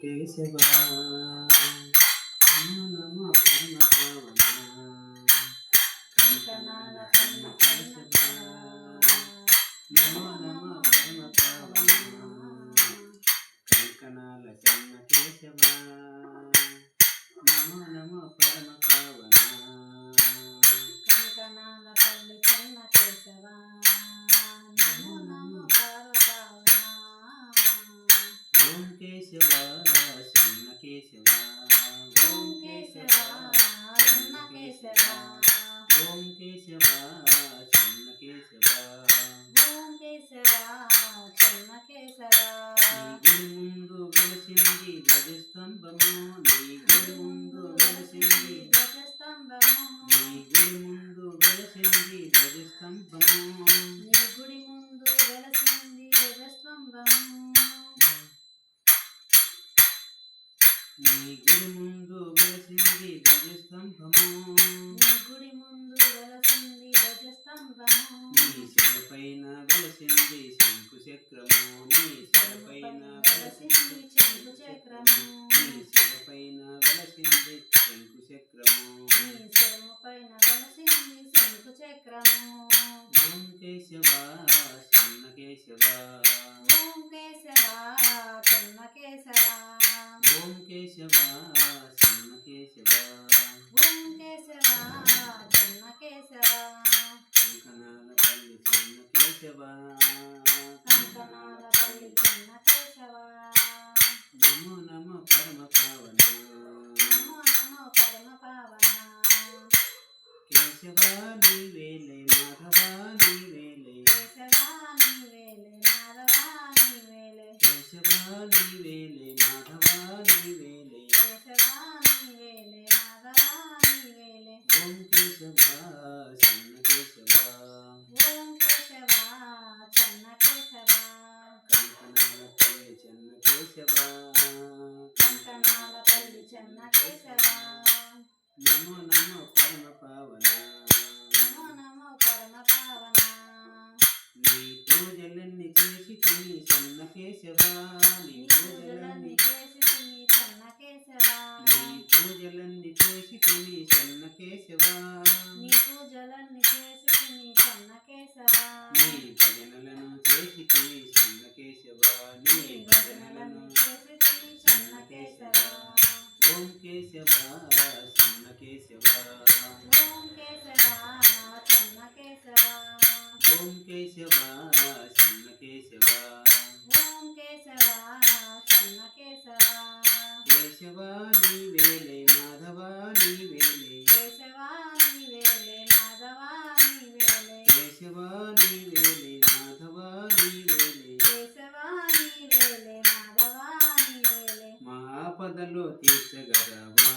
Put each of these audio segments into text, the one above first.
కేశవ నమో నమో పరమ పావన కంకణాల కన్న కేశవ నమో నమో పరమ పావన కంకణాల కన్న కేశవ నమో నమో పరమ పావన కంకణాల పల్లి కన్న కేశవ నమో నమో పరమ పావన ఓం కేశవ సన్న కేశవ ఓం కేశవ సన్న కేశవ ఓం కేశవ సన్న కేశవ ఓం కేశవ సన్న కేశవ నీ గుడి ముందు వెలసింది ధ్వజస్తంభము నీ గుడి ముందు వెలసింది ధ్వజస్తంభము నీ గుడి ముందు వెలసింది ధ్వజస్తంభము నీ గుడి ముందు వెలసింది ధ్వజస్తంభము నీ గుడి ముందు వెలసింది ధ్వజస్తంభము నీ గుడి ముందు వెలసింది ధ్వజస్తంభము నీ శిలపైన వెలసింది శంకు చక్రము నీ శిలపైన వెలసింది శంకు చక్రము నీ శిలపైన వెలసింది శంకు చక్రము నీ శిలపైన వెలసింది శంకు చక్రము ఓం కేశవ సన్న కేశవ ఓం కేశవ సన్న కేశవ ఓం కేశవ సన్న కేశవ ఓం కేశవ సన్న కేశవ కంకణాల పల్లి సన్న కేశవ కంకణాల పల్లి సన్న కేశవ నమో నమో పరమ పావన నమో నమో పరమ పావన కేశవ నీవేలే మాధవ నీవేలే కేశవ నీవేలే మాధవ నీవేలే కేశవ నీవేలే మాధవ నీవేలే కేశవ నీవేలే మాధవ నీవేలే ఓం కేశవ సన్న కేశవ ఓం కేశవ సన్న కేశవ కంకణాల పల్లి చెన్న కేశవ కంకణాల పల్లి చెన్న కేశవ నమో నమో పరమ పావన నమో నమో పరమ పావన నీ పూజలన్నీ చేసి తిని సన్న కేశవ నీ పూజలన్నీ చేసి తిని సన్న కేశవ నీ పూజలన్నీ చేసి తిని సన్న కేశవ నీ పూజలన్నీ చేసి తిని సన్న కేశవ నీ భజనలను చేసి తిని సన్న కేశవ నీ భజనలను చేసి తిని సన్న కేశవ ఓం కేశవ సన్న కేశవ ఓం కేశవ సన్న కేశవ ఓం కేశవ సన్న కేశవ ఓం కేశవ సన్న కేశవ కేశవ నీవేలే మాధవ నీవేలే కేశవ నీవేలే మాధవ నీవేలే కేశవ నీవేలే మాధవ నీవేలే కేశవ నీవేలే మాధవ నీవేలే మా ఆపదలో తీర్చగలవా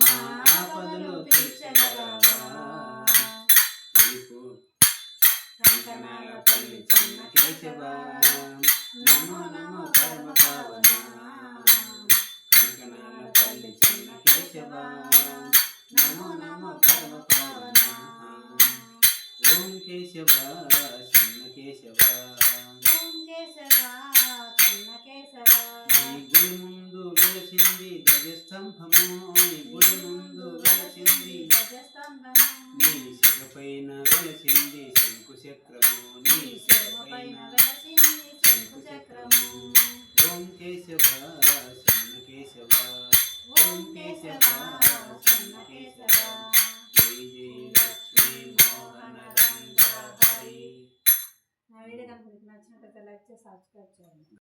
మా ఆపదలో తీర్చగలవా కంకణాల పల్లి చెన్న కేశవ నమో నమో పరమ పావన కంకణాల పల్లి చెన్న కేశవ నమో నమో పరమ పావన ఓం కేశవ సన్న కేశవ ఓం కేశవ సన్న కేశవ నీ గుడి ముందు వెలసింది ధ్వజస్తంభము నీ గుడి ముందు వెలసింది ధ్వజస్తంభము నీ శిలపైన వెలసింది శంకు చక్రము నీ శిలపైన వెలసింది శంకు చక్రము ఓం కేశవ సన్న కేశవ ఓం కేశవ సన్న కేశవ జై జై లక్ష్మీ మోహన రంగ హరి. నా వీడియో కనుక మీకు నచ్చినట్లయితే లైక్ చేసి సబ్స్క్రైబ్ చేయండి.